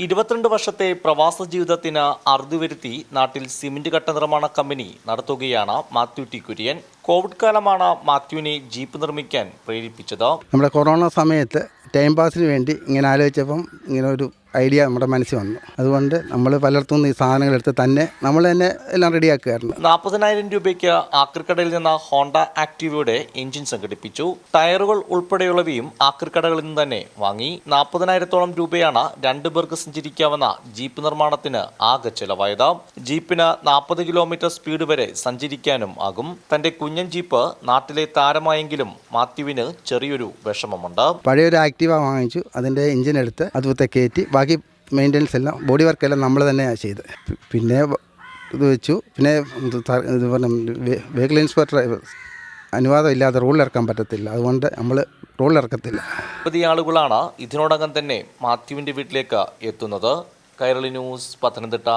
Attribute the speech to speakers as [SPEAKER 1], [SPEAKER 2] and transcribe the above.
[SPEAKER 1] 22 വർഷത്തെ പ്രവാസ ജീവിതത്തിന് അറുതി വരുത്തി നാട്ടിൽ സിമന്റ് കട്ട നിർമ്മാണ കമ്പനി നടത്തുകയാണ് മാത്യു ടി കുര്യൻ. കോവിഡ് കാലമാണ് മാത്യുവിനെ ജീപ്പ് നിർമ്മിക്കാൻ പ്രേരിപ്പിച്ചത്.
[SPEAKER 2] നമ്മുടെ കൊറോണ സമയത്ത് ടൈം പാസിന് വേണ്ടി ഇങ്ങനെ ആലോചിച്ചപ്പം ഇങ്ങനെ ഒരു ഐഡിയ നമ്മുടെ മനസ്സിൽ വന്നു. അതുകൊണ്ട് നമ്മൾ പലയിടത്തുനിന്ന് ഈ സാധനങ്ങൾ എടുത്ത് നമ്മൾ തന്നെ എല്ലാം റെഡിയാക്കുകയായിരുന്നു.
[SPEAKER 1] 40,000 രൂപയ്ക്ക് ആക്രിക്കടയിൽ നിന്ന് ഹോണ്ട ആക്റ്റീവയുടെ എഞ്ചിൻ സംഘടിപ്പിച്ചു. ടയറുകൾ ഉൾപ്പെടെയുള്ളവയും ആക്രിക്കടകളിൽ നിന്ന് തന്നെ വാങ്ങി. 40,000-ഓളം രൂപയാണ് 2 പേർക്ക് സഞ്ചരിക്കാവുന്ന ജീപ്പ് നിർമ്മാണത്തിന് ആകെ ചെലവായത്. ജീപ്പിന് 40 കിലോമീറ്റർ സ്പീഡ് വരെ സഞ്ചരിക്കാനും ആകും. തന്റെ കുഞ്ഞൻ ജീപ്പ് നാട്ടിലെ താരമായെങ്കിലും മാത്യുവിന് ചെറിയൊരു വിഷമമുണ്ട്.
[SPEAKER 2] പഴയൊരു ആക്റ്റീവ വാങ്ങിച്ചു, അതിൻ്റെ എഞ്ചിൻ എടുത്ത് അതുപോലെ കയറ്റി ബാക്കി മെയിൻ്റനൻസ് എല്ലാം ബോഡി വർക്കെല്ലാം നമ്മൾ തന്നെയാണ് ചെയ്ത്. പിന്നെ ഇത് വെച്ചു. പിന്നെ ഇത് പറഞ്ഞ വെഹിക്കിൾ ഇൻസ്പെക്ടർ അനുവാദം ഇല്ലാതെ റോഡിൽ ഇറക്കാൻ പറ്റത്തില്ല. അതുകൊണ്ട് നമ്മൾ റോഡിൽ ഇറക്കത്തില്ല.
[SPEAKER 1] നിരവധി ആളുകളാണ് ഇതിനോടകം തന്നെ മാത്യുവിൻ്റെ വീട്ടിലേക്ക് എത്തുന്നത്. കൈരളി ന്യൂസ്, പത്തനംതിട്ട.